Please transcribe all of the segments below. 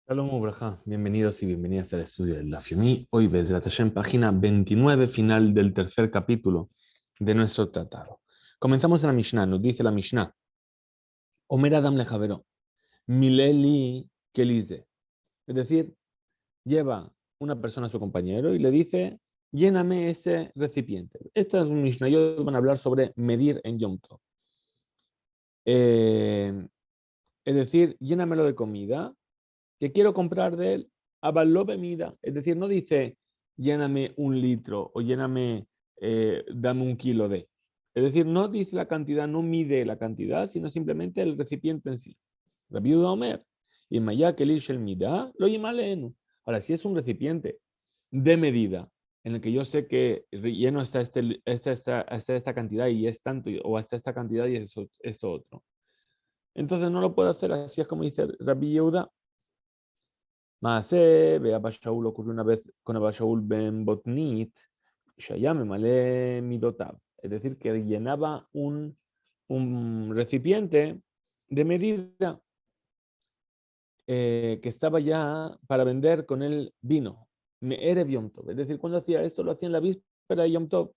Shalom Ubraja, bienvenidos y bienvenidas al estudio del Daf Yomi. Hoy, Bezrat Hashem, página 29, final del tercer capítulo de nuestro tratado. Comenzamos en la Mishnah, nos dice la Mishnah: Omer Adam le Javero, Mileli Kelize. Es decir, lleva una persona a su compañero y le dice: lléname ese recipiente. Esta es una Mishnah, ellos van a hablar sobre medir en Yom Tov. Es decir, llénamelo de comida que quiero comprar de él, avaló bebida. Es decir, no dice lléname un litro o lléname, dame un kilo de. Es decir, no dice la cantidad, no mide la cantidad, sino simplemente el recipiente en sí. Rabbi Yehuda Omer, y Maya Kelish el Mida, lo llamalenu. Ahora, si es un recipiente de medida, en el que yo sé que lleno hasta esta cantidad y es tanto, o hasta esta cantidad y es esto otro. Entonces no lo puedo hacer, así es como dice Rabbi Yehuda. Maase, ve Abba Shaul, ocurrió una vez con Abba Shaul ben Botnit, Shayam Male Midotab. Es decir, que llenaba un recipiente de medida que estaba ya para vender con el vino. Me'erev Yom Tov. Es decir, cuando hacía esto, lo hacía en la víspera de Yom Tov.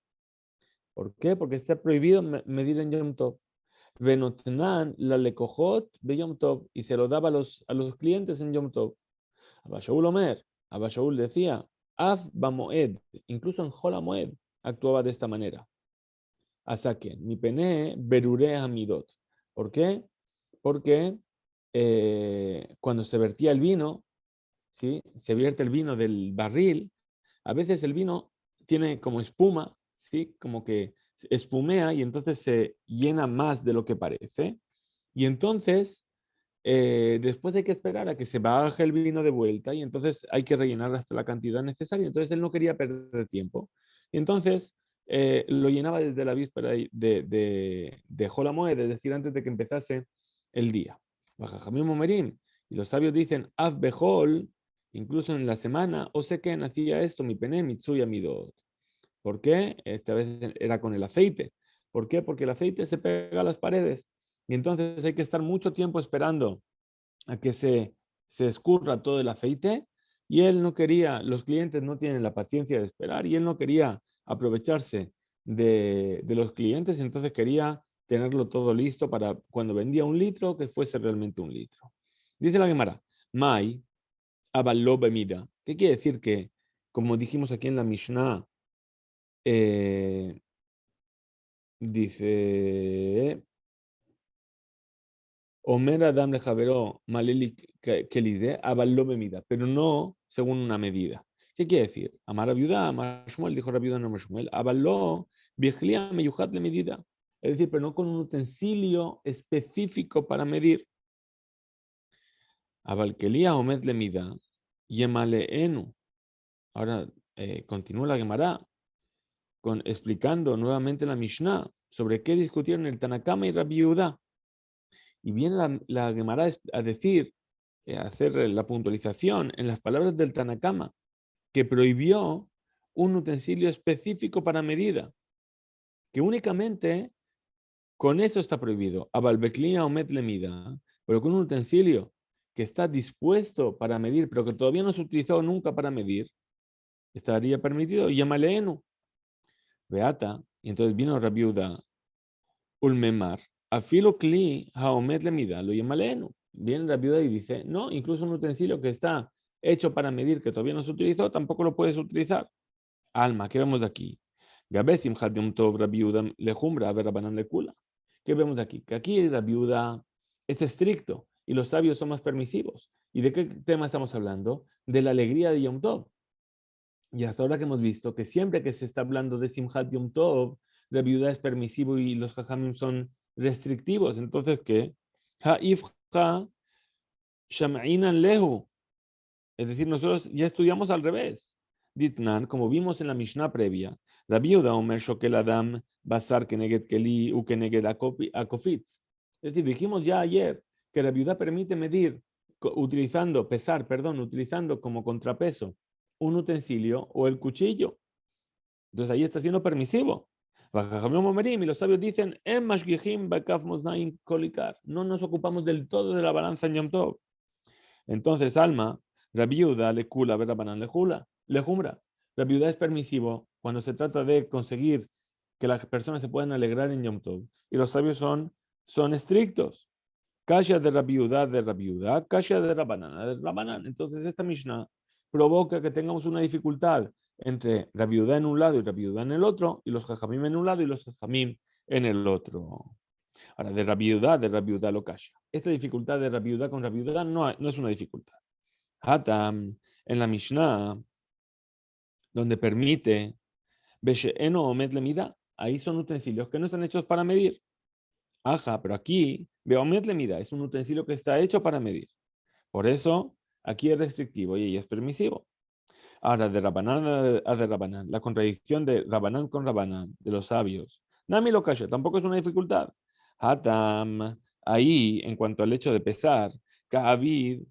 ¿Por qué? Porque está prohibido medir en Yom Tov. Venotnan la lekojot de Yom Tov, y se lo daba a los clientes en Yom Tov. Abba Shaul Omer, Abba Shaul decía, Af Bamoed, incluso en Jola Moed actuaba de esta manera. Hasta que mi pene berure hamidot. ¿Por qué? Porque cuando se vertía el vino, ¿sí? Se vierte el vino del barril, a veces el vino tiene como espuma, ¿sí? Como que espumea y entonces se llena más de lo que parece. Y entonces después hay que esperar a que se baje el vino de vuelta y entonces hay que rellenar hasta la cantidad necesaria. Entonces él no quería perder tiempo. Y entonces lo llenaba desde la víspera de Jola Moed, es decir, antes de que empezase el día. Bajajamim Omerim. Y los sabios dicen, Av Behol, incluso en la semana, o sé que hacía esto, mi pene, mitsuya midot. ¿Por qué? Esta vez era con el aceite. ¿Por qué? Porque el aceite se pega a las paredes. Y entonces hay que estar mucho tiempo esperando a que se escurra todo el aceite. Y él no quería, los clientes no tienen la paciencia de esperar, y él no quería aprovecharse de los clientes, entonces quería tenerlo todo listo para cuando vendía un litro, que fuese realmente un litro. Dice la Gemara, Mai, avaló bemida. ¿Qué quiere decir? Que, como dijimos aquí en la Mishnah, dice, Omer Adam le Javeró Maleli Kelide, avaló bemida, pero no según una medida. ¿Qué quiere decir? Amar a viuda, Amar Shmuel, dijo la viuda no Shmuel, avaló Virgilia Meyujat le medida. Es decir, pero no con un utensilio específico para medir. Avalkelia Omed le mida, Yemale Enu. Ahora continúa la Gemara explicando nuevamente la Mishnah sobre qué discutieron el Tanakama y Rabbi Yehuda. Y viene la Gemara a decir, a hacer la puntualización en las palabras del Tanakama, que prohibió un utensilio específico para medida, que únicamente con eso está prohibido. Abalbeklia o metlemida, pero con un utensilio que está dispuesto para medir, pero que todavía no se utilizó nunca para medir, estaría permitido. Yamaleenu. Beata. Y entonces vino Rabbi Yehuda Ulmemar, afilo kli haomet le mida, lo llamalenu. Viene la viuda y dice, no, incluso un utensilio que está hecho para medir, que todavía no se utilizó, tampoco lo puedes utilizar. Alma, ¿qué vemos de aquí? Gabesim hadyum tov la viuda lejumbra, a ver rabanan le kula. ¿Qué vemos de aquí? Que aquí la viuda es estricto y los sabios son más permisivos. ¿Y de qué tema estamos hablando? De la alegría de Yom Tov. Y hasta ahora que hemos visto que siempre que se está hablando de Simchat Yom Tov, la viuda es permisivo y los jajamim son restrictivos. Entonces, ¿qué? Ha'ifcha sham'inan lehu. Es decir, nosotros ya estudiamos al revés. Ditnan, como vimos en la Mishnah previa, la viuda Omer Shokel Adam Basar Keneged Keli u Keneged Akofitz. Es decir, dijimos ya ayer que la viuda permite medir utilizando como contrapeso un utensilio o el cuchillo. Entonces ahí está siendo permisivo. Y los sabios dicen, no nos ocupamos del todo de la balanza en Yom Tov. Entonces, Alma, Rabbi Yehuda le kula, Rabbanan le jula, le jumbra. Rabbi Yehuda es permisivo cuando se trata de conseguir que las personas se puedan alegrar en Yom Tov. Y los sabios son estrictos. Kasha de Rabbi Yehuda, Kasha de Rabbanan. Entonces, esta Mishnah provoca que tengamos una dificultad entre Rabbi Yehuda en un lado y Rabbi Yehuda en el otro, y los Jajamim en un lado y los Jajamim en el otro. Ahora, de Rabbi Yehuda lo Kasha. Esta dificultad de Rabbi Yehuda con Rabbi Yehuda no es una dificultad. Hatam, en la Mishnah, donde permite Beshe'eno Omed Lemida, ahí son utensilios que no están hechos para medir. Ajá, pero aquí, Beomed Lemida, es un utensilio que está hecho para medir. Por eso, aquí es restrictivo y es permisivo. Ahora, de Rabanán a de Rabanán, la contradicción de Rabanán con Rabanán, de los sabios. Nami lo kasha, tampoco es una dificultad. Hatam, ahí, en cuanto al hecho de pesar, Ka'avid,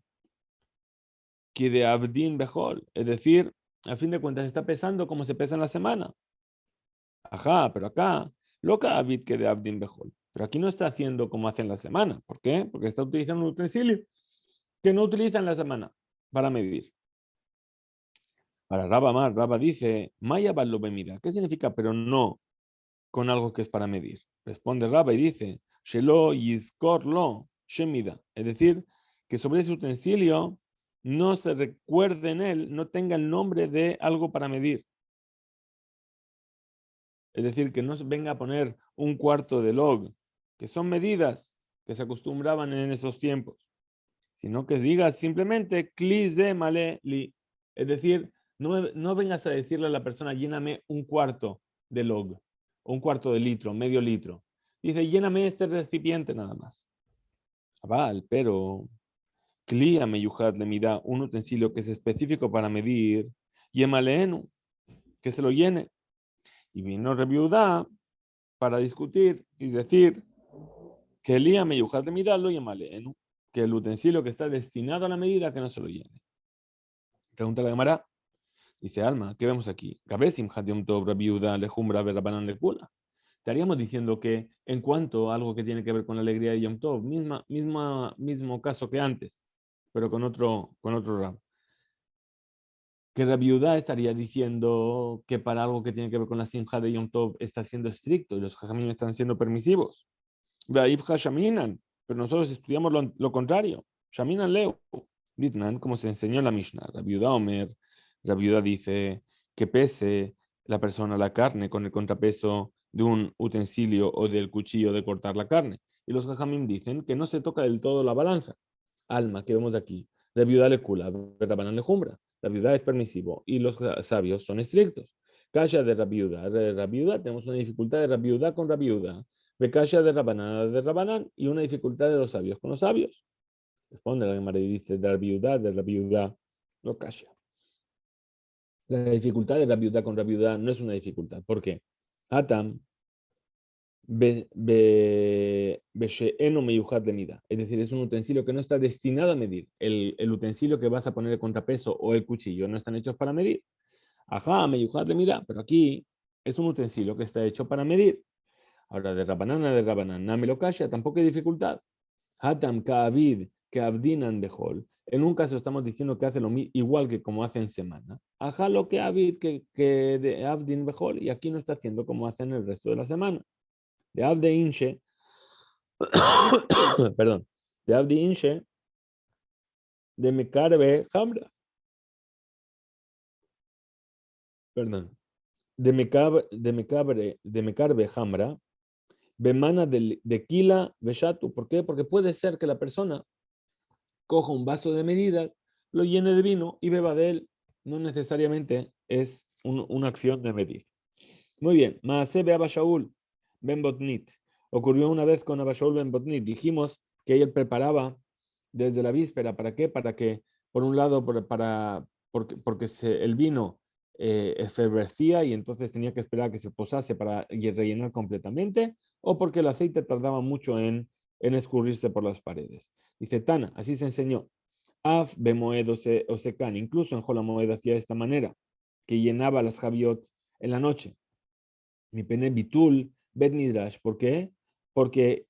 que de Abdin Behol, es decir, a fin de cuentas está pesando como se pesa en la semana. Ajá, pero acá, lo Ka'avid que de Abdin Behol. Pero aquí no está haciendo como hace en la semana. ¿Por qué? Porque está utilizando un utensilio que no utiliza en la semana para medir. Para Rabba dice, Maya Balobemida. ¿Qué significa? Pero no con algo que es para medir. Responde Rabba y dice, Shelo Yizkor lo Shemida. Es decir, que sobre ese utensilio no se recuerde en él, no tenga el nombre de algo para medir. Es decir, que no se venga a poner un cuarto de log, que son medidas que se acostumbraban en esos tiempos, sino que digas simplemente Kli ze male li. Es decir, no vengas a decirle a la persona, lléname un cuarto de log, un cuarto de litro, medio litro. Dice, lléname este recipiente nada más. Aval, pero Kli ameyuhat le mida un utensilio que es específico para medir, yemaleenu, que se lo llene. Y vino Rebiudá para discutir y decir que Elía meyuhat le mida lo yemaleenu, que el utensilio que está destinado a la medida que no se lo llene. Pregunta la Gemara. Dice Alma, ¿qué vemos aquí? Gabesim Hadium Tov Rabiuda Lejumbra Berabanan Lekula. Estaríamos diciendo que en cuanto a algo que tiene que ver con la alegría de Yom Tov, mismo caso que antes, pero con otro rab. Que Rabiuda estaría diciendo que para algo que tiene que ver con la simja de Yom Tov está siendo estricto y los jajamim están siendo permisivos. Ve'aifja Shaminan, pero nosotros estudiamos lo contrario. Shaminan Leu. Ditnan, como se enseñó en la Mishnah. Rabiuda Omer. La viuda dice que pese la persona la carne con el contrapeso de un utensilio o del cuchillo de cortar la carne. Y los jajamim dicen que no se toca del todo la balanza. Alma, que vemos aquí. La viuda le cula, Rabanán le jumbra. La viuda es permisivo y los sabios son estrictos. Kasha de Rabiuda, tenemos una dificultad de Rabiuda con Rabiuda. De Kasha de Rabanán y una dificultad de los sabios con los sabios. Responde la Gemara y dice de Rabiuda, no Kasha. La dificultad de la viuda con la viuda no es una dificultad. ¿Por qué? Hatam beshe'eno meyuhat de mida. Es decir, es un utensilio que no está destinado a medir. El utensilio que vas a poner el contrapeso o el cuchillo no están hechos para medir. Ajá, meyuhat de mida. Pero aquí es un utensilio que está hecho para medir. Ahora, de Rabanán, Nami lo kasha, tampoco hay dificultad. Hatam ka'avid que abdinan behol. En un caso estamos diciendo que hace lo igual que como hace en semana. Ajá lo que avid que de abdin behol. Y aquí no está haciendo como hacen el resto de la semana. De abde inche, perdón, de abde inche, de mekarbe hamra. Perdón. De mekarbe hamra. Bemana de kila veshatu. ¿Por qué? Porque puede ser que la persona coja un vaso de medidas, lo llene de vino y beba de él. No necesariamente es una acción de medir. Muy bien. Maaseh Abba Shaul ben Botnit. Ocurrió una vez con Abba Shaul ben Botnit. Dijimos que él preparaba desde la víspera. ¿Para qué? Para que, por un lado, porque el vino efervescía y entonces tenía que esperar a que se posase para rellenar completamente, o porque el aceite tardaba mucho en escurrirse por las paredes. Dice Tana, así se enseñó. Af bemoed o secan, incluso en Jolamoed hacía de esta manera, que llenaba las javiot en la noche. Mi pene bitul bet midrash. ¿Por qué? Porque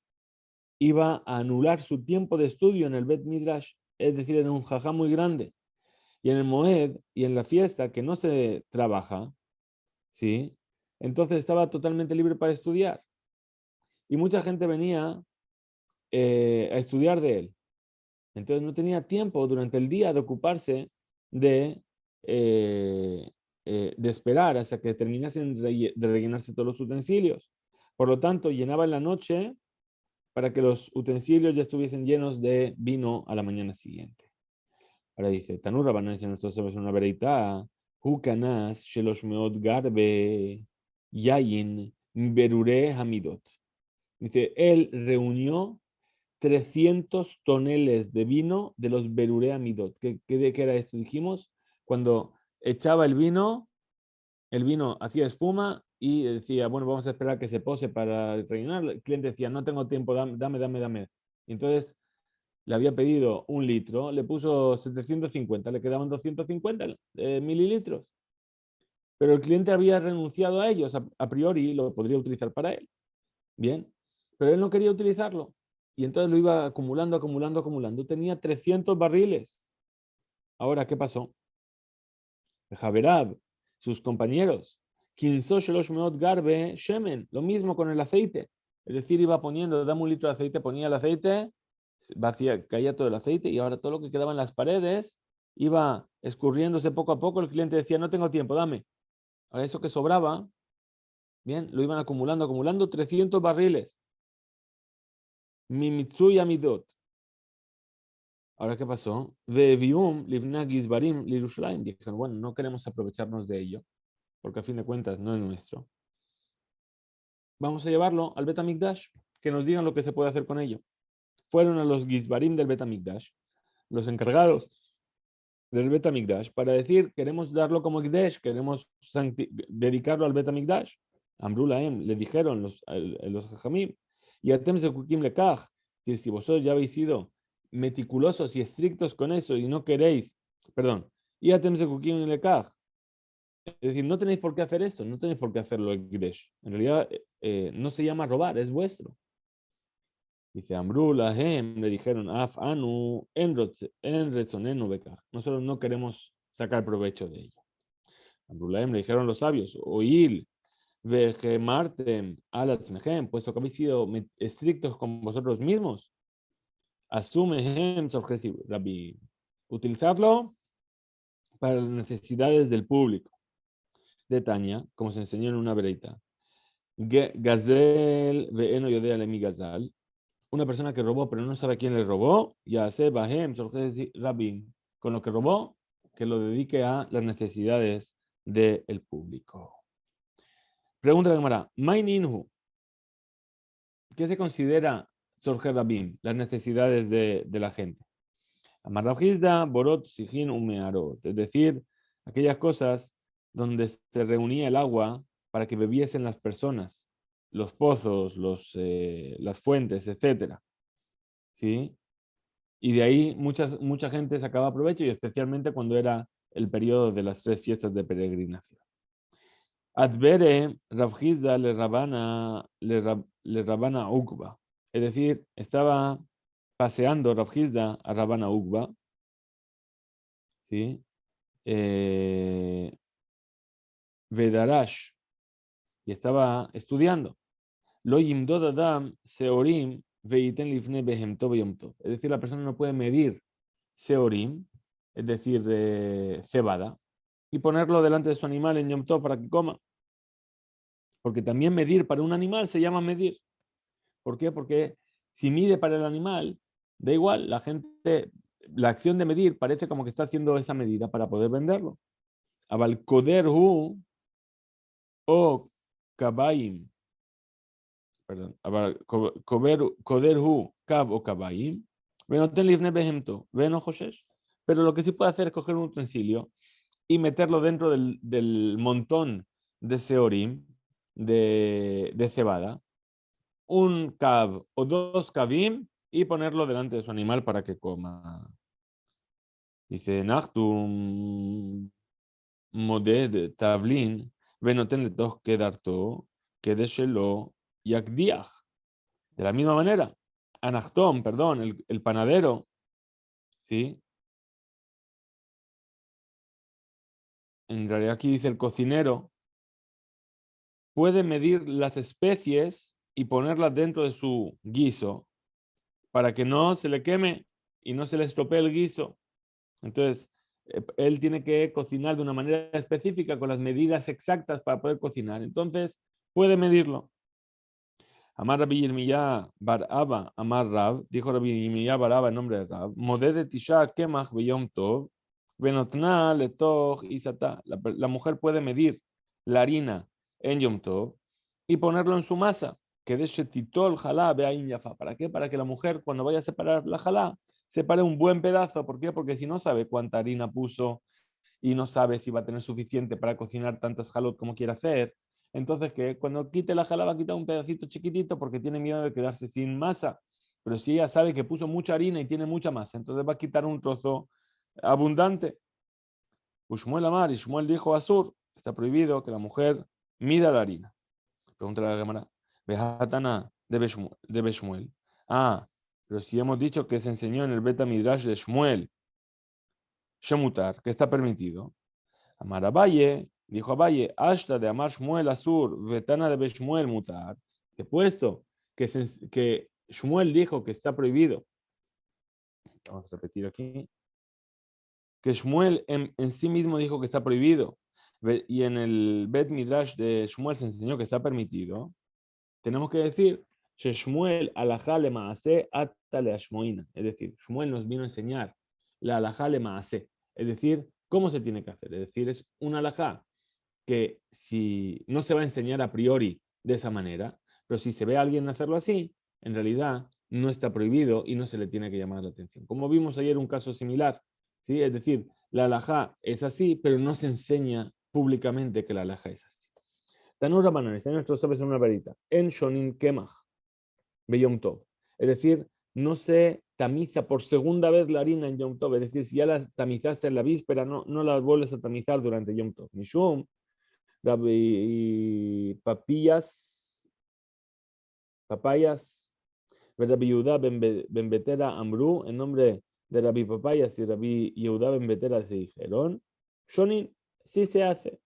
iba a anular su tiempo de estudio en el bet midrash. es decir, era un jajá muy grande. Y en el Moed y en la fiesta que no se trabaja, ¿sí? Entonces estaba totalmente libre para estudiar. Y mucha gente venía a estudiar de él. Entonces no tenía tiempo durante el día de ocuparse de, eh, de esperar hasta que terminasen de rellenarse todos los utensilios. Por lo tanto, llenaba en la noche para que los utensilios ya estuviesen llenos de vino a la mañana siguiente. Ahora dice, Tanur Rabbanan dice nuestros sabios en una vereita, Hukanas shelosh meot garbe yayin berure hamidot. Dice, él reunió 300 toneles de vino de los berure hamidot. ¿Qué era esto? Dijimos, cuando echaba el vino hacía espuma y decía, bueno, vamos a esperar que se pose para rellenar. El cliente decía, no tengo tiempo, dame. Y entonces le había pedido 1 litro, le puso 750, le quedaban 250 mililitros. Pero el cliente había renunciado a ellos, a priori lo podría utilizar para él. Bien, pero él no quería utilizarlo. Y entonces lo iba acumulando. Tenía 300 barriles. Ahora, ¿qué pasó? Javerab, sus compañeros, garbe shemen, lo mismo con el aceite. Es decir, iba poniendo, dame 1 litro de aceite, ponía el aceite, vacía, caía todo el aceite y ahora todo lo que quedaba en las paredes iba escurriéndose poco a poco. El cliente decía, no tengo tiempo, dame. Ahora eso que sobraba, bien, lo iban acumulando 300 barriles. Mi Mitsui Amidot. Ahora, ¿qué pasó? Vevium livna gizbarim lirushalayim. Dijeron, bueno, no queremos aprovecharnos de ello, porque a fin de cuentas no es nuestro. Vamos a llevarlo al Bet HaMikdash, que nos digan lo que se puede hacer con ello. Fueron a los gizbarim del Bet HaMikdash, los encargados del Bet HaMikdash, para decir, queremos darlo como Ikdesh, queremos dedicarlo al Bet HaMikdash. Amru lahem, le dijeron los Jajamim, y Atem Zekukim Lekach, si vosotros ya habéis sido meticulosos y estrictos con eso y no queréis, perdón, y Atem Zekukim Lekach, es decir, no tenéis por qué hacer esto, no tenéis por qué hacerlo Ikdesh. En realidad no se llama robar, es vuestro. Dice Amru lahem, le dijeron, Af anu en retzonenu bekach. Nosotros no queremos sacar provecho de ello. Amru lahem, le dijeron los sabios, oíl vegemartem alatzmehem, puesto que habéis sido estrictos con vosotros mismos, asumehem sorgesi rabbi, utilizarlo para las necesidades del público. De Tania, como se enseñó en una vereita. Gazel ve'eno yodea lemi gazal, una persona que robó pero no sabe quién le robó, ya se bahem rabin, con lo que robó, que lo dedique a las necesidades del público. Pregunta de Gemara, Maininhu, ¿qué se considera Sorge Rabin, las necesidades de la gente? Amarrajizda, Borot, Sijin, Umearot, es decir, aquellas cosas donde se reunía el agua para que bebiesen las personas, los pozos, las fuentes, etcétera. ¿Sí? Y de ahí mucha gente sacaba provecho, y especialmente cuando era el periodo de las 3 fiestas de peregrinación. Advere Rabjizda le rabana Ukba. Es decir, estaba paseando Rabjizda a Rabana Ukba, ¿sí? Vedarash, y estaba estudiando. Lo yimdod adam seorim veiten lifne behemto beyomto. Es decir, la persona no puede medir seorim, es decir, cebada, y ponerlo delante de su animal en Yom Tov para que coma. Porque también medir para un animal se llama medir. ¿Por qué? Porque si mide para el animal, da igual, la acción de medir parece como que está haciendo esa medida para poder venderlo. Abal koderhu o kabaim, perdón, abal koderhu kab o kabaim, venoten livne behemto, veno joshesh. Pero lo que sí puede hacer es coger un utensilio y meterlo dentro del montón de seorim, de cebada, un cab o 2 cabim, y ponerlo delante de su animal para que coma. Dice, Nachtum moded tavlin, venoten le tos quedarto, quedeshelo yakdiach. De la misma manera, Anachtom, perdón, el panadero, ¿sí? En realidad aquí dice el cocinero, puede medir las especies y ponerlas dentro de su guiso para que no se le queme y no se le estropee el guiso. Entonces, él tiene que cocinar de una manera específica con las medidas exactas para poder cocinar. Entonces, puede medirlo. Amar Rabbi Yirmiyah bar Abba, Amar Rab, dijo Rabbi Yirmiyah bar Abba en nombre de Rab, Modede Tisha Kemach Beyom Tov, Benotna Letoch Isata. La mujer puede medir la harina en Yom Tov y ponerlo en su masa. Que de Shetitol Jalá Beain Yafa. ¿Para qué? Para que la mujer, cuando vaya a separar la jalá, separe un buen pedazo. ¿Por qué? Porque si no sabe cuánta harina puso y no sabe si va a tener suficiente para cocinar tantas jalot como quiere hacer, entonces que cuando quite la jala va a quitar un pedacito chiquitito porque tiene miedo de quedarse sin masa. Pero si ella sabe que puso mucha harina y tiene mucha masa, entonces va a quitar un trozo abundante. Ushmuel Amar, y Shmuel dijo a Sur, está prohibido que la mujer mida la harina. Pregunta la cámara, Bejatana de Beshmuel. Ah, pero si hemos dicho que se enseñó en el Beta Midrash de Shmuel, Shemutar, que está permitido. Amar Abaye, dijo Abaye, Ashta de Amar Shmuel Asur, Vetana de Beshmuel Mutar, que puesto que Shmuel dijo que está prohibido, vamos a repetir aquí, que Shmuel en sí mismo dijo que está prohibido, y en el Bet Midrash de Shmuel se enseñó que está permitido, tenemos que decir, Shmuel alajá le maase ata le ashmoina, es decir, Shmuel nos vino a enseñar la alajá le maase, es decir, cómo se tiene que hacer, es decir, es una alajá que si no se va a enseñar a priori de esa manera, pero si se ve a alguien hacerlo así, en realidad no está prohibido y no se le tiene que llamar la atención. Como vimos ayer un caso similar, ¿sí? Es decir, la alajá es así, pero no se enseña públicamente que la alajá es así. Tanur Rabanan, está en nuestros sabes en una varita, en Shonin Kemach, Beyom Tov. Es decir, no se tamiza por segunda vez la harina en Yom Tov. Es decir, si ya la tamizaste en la víspera, no la vuelves a tamizar durante Yom Tov. Mishum, Rabbi Papayas, Rabbi Yehuda ben Betera Amru, en nombre de Rabbi Papayas y Rabbi Yehuda ben Betera se dijeron, Shonin, sí se hace.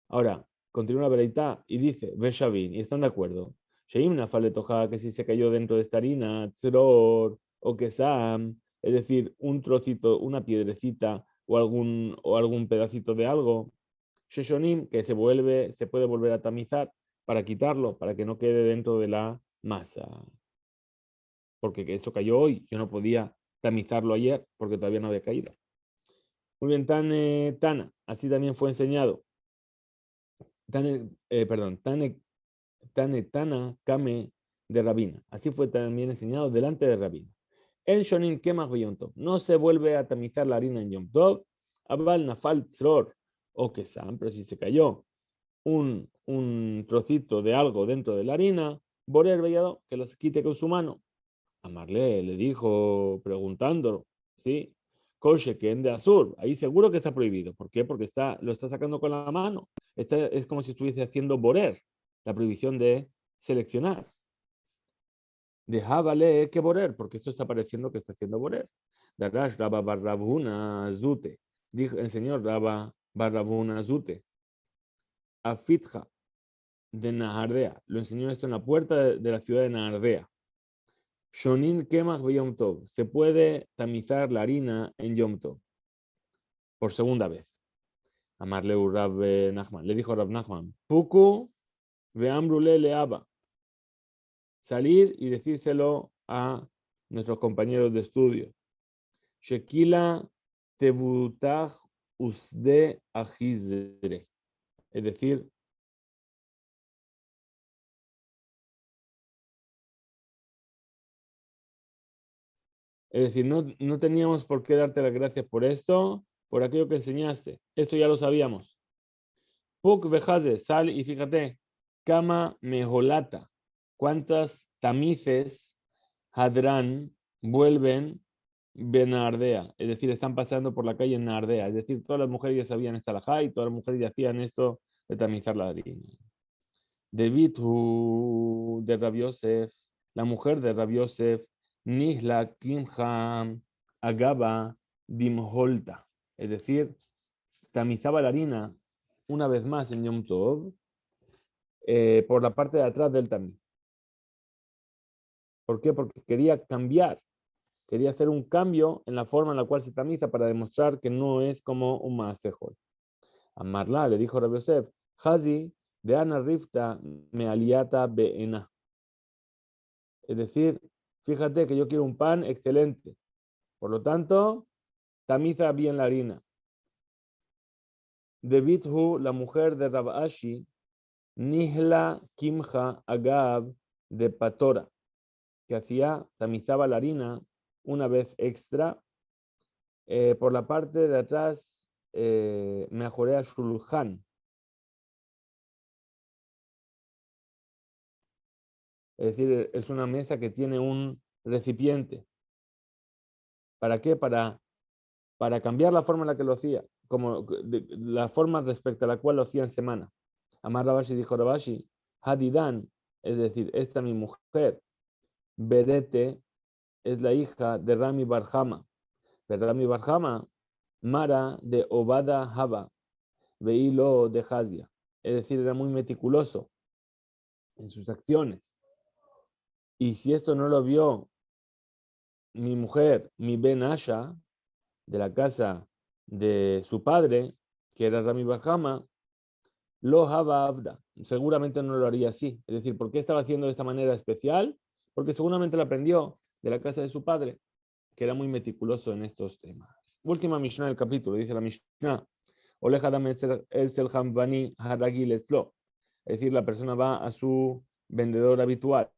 Ahora, continúa la Bereitá y dice, Veshavin, y están de acuerdo. Sheimna faletoja, que si se cayó dentro de esta harina, tzror o kesam, es decir, un trocito, una piedrecita o algún pedacito de algo, Sheshonim, que se puede volver a tamizar para quitarlo, para que no quede dentro de la masa. Porque eso cayó hoy, yo no podía tamizarlo ayer porque todavía no había caído. Muy bien, Tana, así también fue enseñado. Tana Kame de Rabina. Así fue también enseñado delante de Rabina. En Shonin Kemach Yom Tov. No se vuelve a tamizar la harina en Yom Tov. Abal Nafal Tzror o Kesam, pero si se cayó un trocito de algo dentro de la harina, Borer Vellado, que los quite con su mano. Amarle le dijo, preguntándolo, ¿sí? Koshe que en de Azur, ahí seguro que está prohibido. ¿Por qué? Porque lo está sacando con la mano. Es como si estuviese haciendo Borer, la prohibición de seleccionar. Dejábale que Borer, porque esto está pareciendo que está haciendo Borer. Darash Rabba Barrabuna Zute. Dijo el señor Rabba Barrabuna Zute. Afitja de Nahardea. Lo enseñó esto en la puerta de la ciudad de Nahardea. Shonin Kemach Yom Tov. Se puede tamizar la harina en Yom Tov. Por segunda vez. Amarle Rab Nachman. Le dijo Rab Nachman. Puku veambrule leaba. Salir y decírselo a nuestros compañeros de estudio. Shekila tebutach usde ajizre. Es decir, no teníamos por qué darte las gracias por esto, por aquello que enseñaste. Esto ya lo sabíamos. Puk vejaze, sal y fíjate, kama mejolata. ¿Cuántas tamices hadrán vuelven Benardea? Es decir, están pasando por la calle en Nardea. Es decir, todas las mujeres ya sabían esta alajá y todas las mujeres ya hacían esto de tamizar la harina. De Bithu, de Rabbi Yosef, la mujer de Rabbi Yosef, Nihla Kimham, agaba dimholta, es decir, tamizaba la harina una vez más en Yom Tov por la parte de atrás del tamiz. ¿Por qué? Porque quería cambiar, quería hacer un cambio en la forma en la cual se tamiza para demostrar que no es como un maasejol. Amarla le dijo Rabbi Yosef, Hazi de Ana Rifta me aliata beena. Es decir, fíjate que yo quiero un pan excelente. Por lo tanto, tamiza bien la harina. De Bithu, la mujer de Rab Ashi, Nihla Kimja Agab de Patora, que tamizaba la harina una vez extra por la parte de atrás, mejoré a Shulchan. Es decir, es una mesa que tiene un recipiente. ¿Para qué? Para cambiar la forma en la que lo hacía, como la forma respecto a la cual lo hacía en semana. Amar Rabashi dijo Rabashi, Hadidan, es decir, esta mi mujer, Berete, es la hija de Rami Barjama. De Rami Barjama, Mara de Obada Haba, Veilo de Hazia. Es decir, era muy meticuloso en sus acciones. Y si esto no lo vio mi mujer, mi Ben Asha, de la casa de su padre, que era Rami Barjama, lo Haba Abda. Seguramente no lo haría así. Es decir, ¿por qué estaba haciendo de esta manera especial? Porque seguramente lo aprendió de la casa de su padre, que era muy meticuloso en estos temas. Última Mishnah del capítulo, dice la Mishnah, Olejadam el Hambani Haragil Eslo. Es decir, la persona va a su vendedor habitual.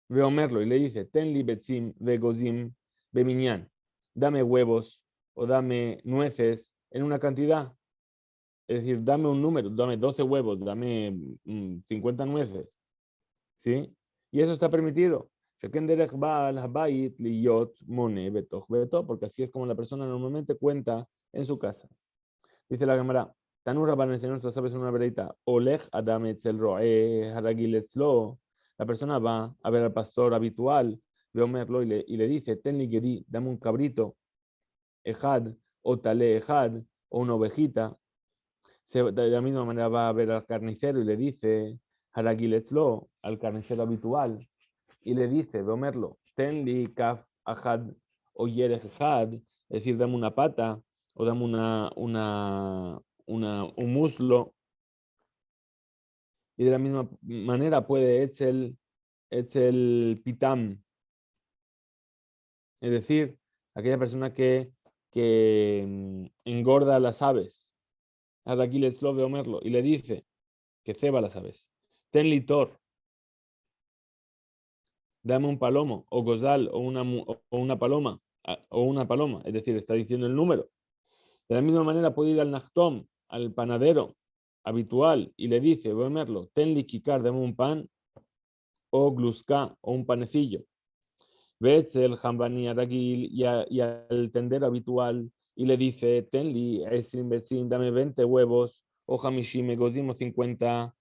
Veo Merlo y le dice, Tenli betzim vegozim beminyan, dame huevos o dame nueces en una cantidad. Es decir, dame un número, dame 12 huevos, dame 50 nueces. ¿Sí? Y eso está permitido. Porque así es como la persona normalmente cuenta en su casa. Dice la Gemara, Tanur Rabban enseñó nuestros sabios en una veredita, Olej Adam etzel roe haragil etzlo. La persona va a ver al pastor habitual, Veomerlo, y le dice, Tenli gedi, dame un cabrito, Ejad, o tale Ejad, o una ovejita. De la misma manera va a ver al carnicero y le dice, haragil etzlo, al carnicero habitual, y le dice, Veomerlo, Tenli kaf Ajad, o yerej Ejad, es decir, dame una pata, o dame un muslo, y de la misma manera puede Etzel Pitam, es decir, aquella persona que engorda las aves, aquí les lo Omerlo, y le dice que ceba las aves. Ten litor, dame un palomo, o gozal, o una paloma, es decir, está diciendo el número. De la misma manera puede ir al Nachtom, al panadero habitual, y le dice, voy a verlo, ten likikar, dame un pan, o gluska, o un panecillo. Ves el jambani aragil y al tendero habitual, y le dice, tenli, esin, besin, dame 20 huevos, o hamishim, egodim, 50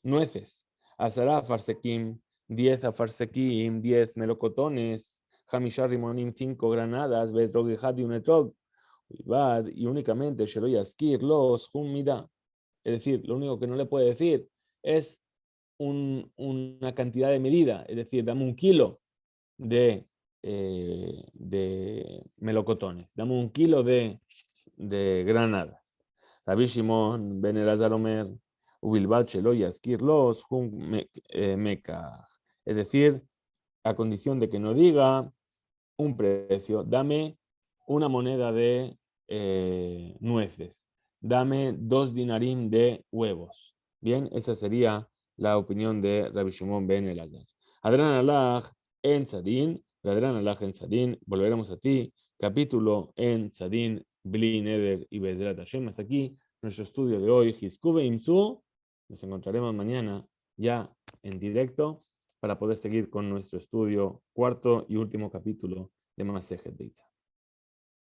nueces. Asara farsekim, 10 afarsekim, 10 melocotones, hamishar rimonim, 5 granadas, betrog y un etrog, y únicamente sheroyaskir los humida. Es decir, lo único que no le puede decir es una cantidad de medida, es decir, dame un kilo de melocotones, dame un kilo de granadas. Rabbi Shimon ben Elazar Omer, ubilbat shelo yaskir los mekach. Es decir, a condición de que no diga un precio, dame una moneda de nueces, dame 2 dinarim de huevos. Bien, esa sería la opinión de Rabbi Shimon ben Elazar. Adran alaj en Tzadin, Adran alaj en Tzadin, volveremos a ti, capítulo en Tzadin, Bli Neder y Bezrat Hashem. Hasta aquí nuestro estudio de hoy, Hiskube Imzu. Nos encontraremos mañana ya en directo para poder seguir con nuestro estudio, cuarto y último capítulo de Masejet Beitza.